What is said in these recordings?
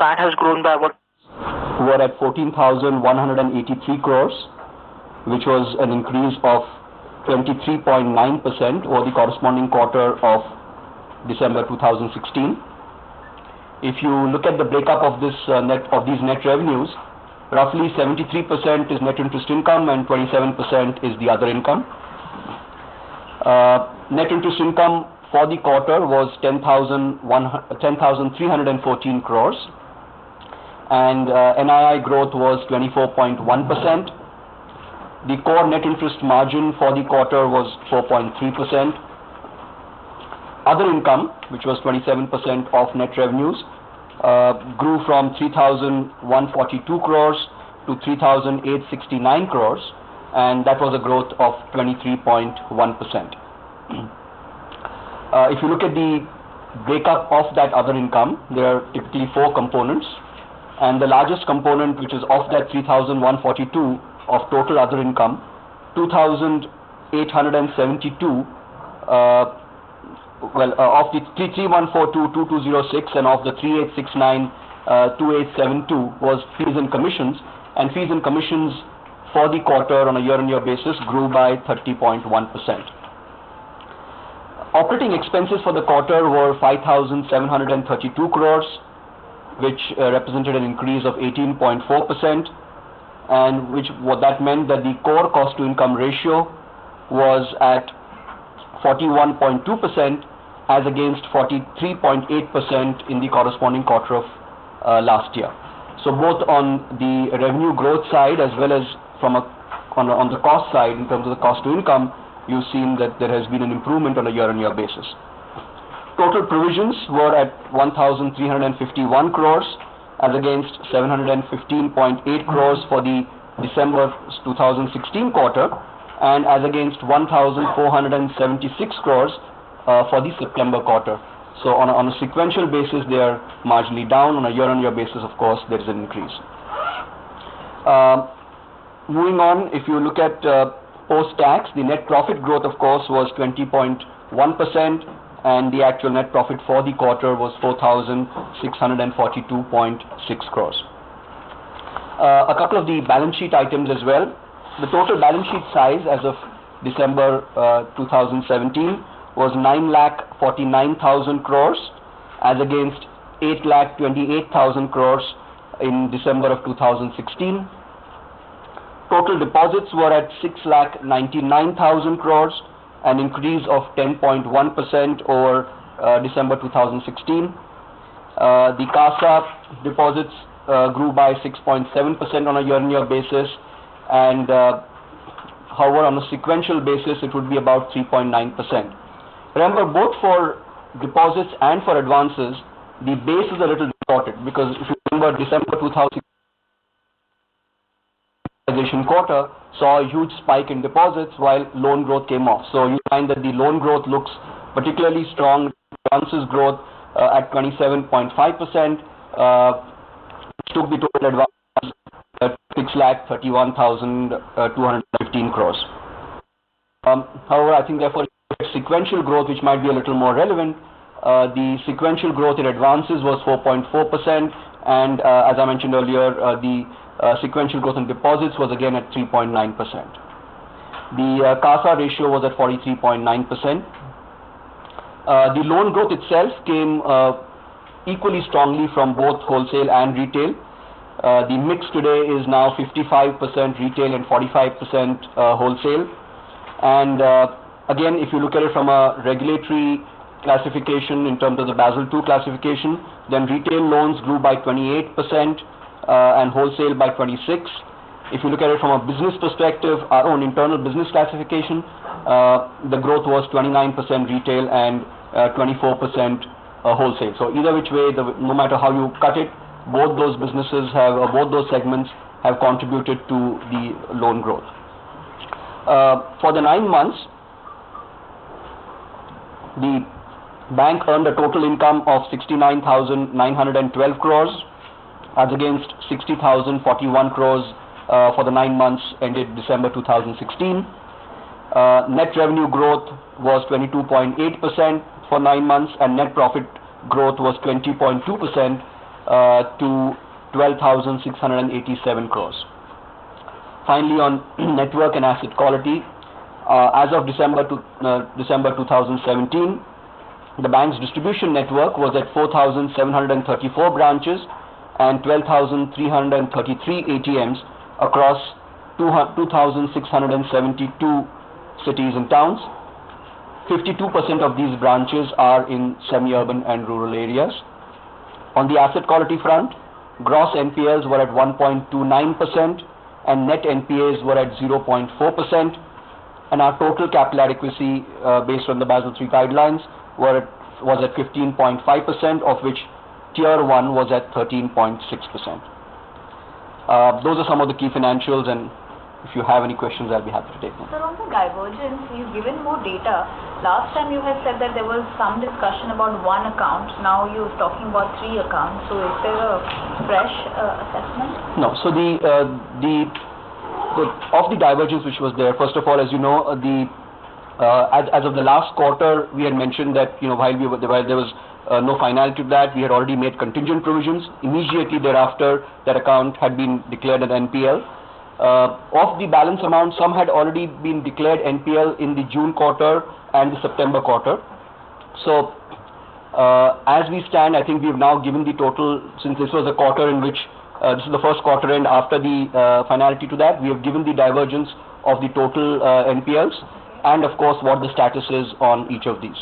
PAT has grown by what? Were at 14,183 crores, which was an increase of 23.9% over the corresponding quarter of December 2016. If you look at the breakup of these net revenues, roughly 73% is net interest income and 27% is the other income. Net interest income for the quarter was 10,314 crores, and NII growth was 24.1%. The core net interest margin for the quarter was 4.3%. Other income, which was 27% of net revenues, grew from 3,142 crores to 3,869 crores, and that was a growth of 23.1%. If you look at the breakup of that other income, there are typically four components, and the largest component, which is of that 3,142 of total other income, 2,872 of the 3,142,2206 and of the 3,869,2872 was fees and commissions, and fees and commissions for the quarter on a year-on-year basis grew by 30.1%. Operating expenses for the quarter were 5,732 crores, which represented an increase of 18.4%, and what that meant that the core cost to income ratio was at 41.2% as against 43.8% in the corresponding quarter of last year. So both on the revenue growth side as well as on the cost side, in terms of the cost to income, you've seen that there has been an improvement on a year-on-year basis. Total provisions were at 1,351 crores as against 715.8 crores for the December 2016 quarter, and as against 1,476 crores for the September quarter. So on a sequential basis, they are marginally down. On a year-on-year basis, of course, there is an increase. Moving on, if you look at post-tax, the net profit growth, of course, was 20.1%, and the actual net profit for the quarter was 4,642.6 crores. A couple of the balance sheet items as well. The total balance sheet size as of December 2017 was 9,49,000 crores as against 8,28,000 crores in December of 2016. Total deposits were at 6,99,000 crores, an increase of 10.1% over December 2016. The CASA deposits grew by 6.7% on a year-on-year basis, and however on a sequential basis it would be about 3.9%. Remember, both for deposits and for advances, the base is a little distorted, because if you remember, December 2016 quarter saw a huge spike in deposits while loan growth came off. So you find that the loan growth looks particularly strong. Advances growth at 27.5%, took the total advances at 6,31,215 crores. However, I think therefore sequential growth, which might be a little more relevant, the sequential growth in advances was 4.4%, and as I mentioned earlier, the sequential growth in deposits was again at 3.9%. The CASA ratio was at 43.9%. The loan growth itself came equally strongly from both wholesale and retail. The mix today is now 55% retail and 45% wholesale. And again, if you look at it from a regulatory classification in terms of the Basel II classification, then retail loans grew by 28% and wholesale by 26%. If you look at it from a business perspective, our own internal business classification, the growth was 29% retail and 24% wholesale. So either which way, no matter how you cut it, both those businesses both those segments have contributed to the loan growth. For the 9 months, the bank earned a total income of 69,912 crores as against 60,041 crores for the 9 months ended December 2016. Net revenue growth was 22.8% for 9 months, and net profit growth was 20.2%, to 12,687 crores. Finally, on network and asset quality, as of December 2017, the bank's distribution network was at 4,734 branches and 12,333 ATMs across 2,672 cities and towns. 52% of these branches are in semi-urban and rural areas. On the asset quality front, gross NPLs were at 1.29% and net NPAs were at 0.4%, and our total capital adequacy based on the Basel III guidelines was at 15.5%, of which Tier 1 was at 13.6%. Those are some of the key financials, and if you have any questions, I'll be happy to take them. Sir, on the divergence, you've given more data. Last time you had said that there was some discussion about one account. Now you're talking about 3 accounts. So is there a fresh assessment? No. So of the divergence which was there, first of all, as you know, as of the last quarter, we had mentioned that while there was no finality to that, we had already made contingent provisions. Immediately thereafter, that account had been declared an NPL. Of the balance amount, some had already been declared NPL in the June quarter and the September quarter. So as we stand, I think we have now given the total, since this was a quarter in which this is the first quarter end after the finality to that, we have given the divergence of the total NPLs and of course what the status is on each of these.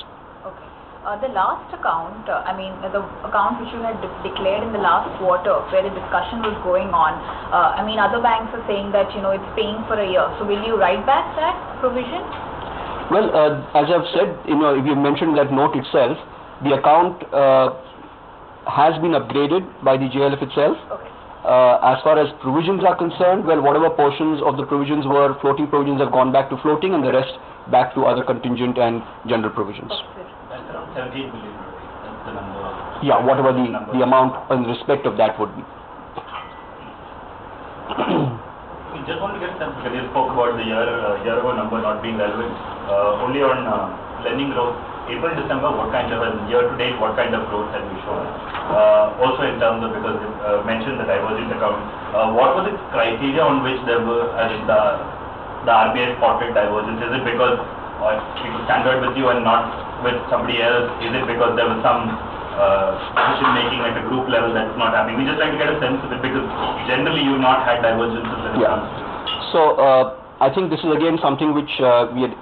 The last account, the account which you had declared in the last quarter, where the discussion was going on, other banks are saying that, it's paying for a year. So will you write back that provision? Well, as I've said, if you mentioned that note itself, the account has been upgraded by the JLF itself. Okay. As far as provisions are concerned, well, whatever portions of the provisions were floating provisions have gone back to floating, and the rest back to other contingent and general provisions. Okay. That's around 17 billion rupees. That's the number. Yeah, whatever the amount in respect of that would be. We just want to get a sense, because you spoke about the year ago number not being relevant. Only on lending growth, April, December, what kind of, year to date, what kind of growth have we shown? Also in terms of, because you mentioned the divergent account, what was the criteria on which there were, the RBI spotted divergence? Is it because people standard with you and not with somebody else? Is it because there was some decision making at a group level that's not happening? We just trying to get a sense of it, because generally you've not had divergences in it. So I think this is again something which we had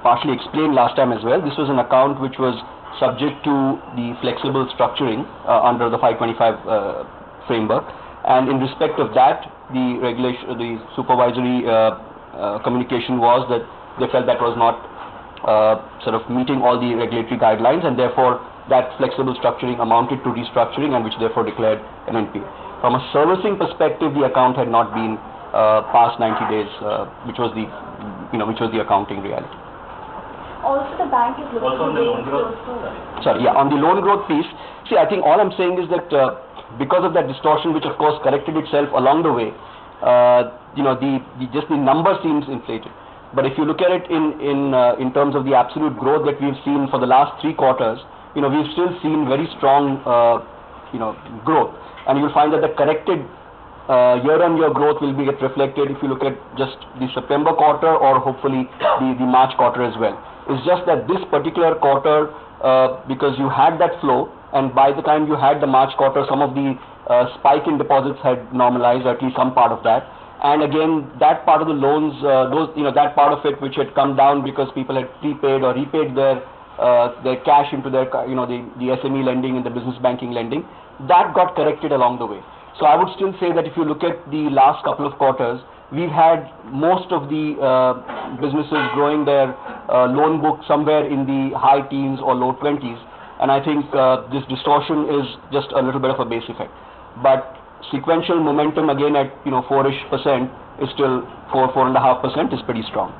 partially explained last time as well. This was an account which was subject to the flexible structuring under the 525 framework, and in respect of that, the supervisory communication was that they felt that was not sort of meeting all the regulatory guidelines, and therefore that flexible structuring amounted to restructuring, and which therefore declared an NPA. From a servicing perspective, the account had not been past 90 days, which was the accounting reality. Also, the bank is looking also on the loan growth. On the loan growth piece, see, I think all I'm saying is that because of that distortion, which of course corrected itself along the way, the number seems inflated. But if you look at it in terms of the absolute growth that we've seen for the last 3 quarters, we've still seen very strong growth, and you'll find that the corrected year-on-year growth will get reflected if you look at just the September quarter or hopefully the March quarter as well. It's just that this particular quarter, because you had that flow, and by the time you had the March quarter, some of the spike in deposits had normalized, or at least some part of that. And again, that part of the loans, that part of it which had come down because people had prepaid or repaid their cash into their, the SME lending and the business banking lending, that got corrected along the way. So I would still say that if you look at the last couple of quarters, we've had most of the businesses growing their loan book somewhere in the high teens or low 20s, and I think this distortion is just a little bit of a base effect. But sequential momentum again at 4-ish% is still 4.5% is pretty strong.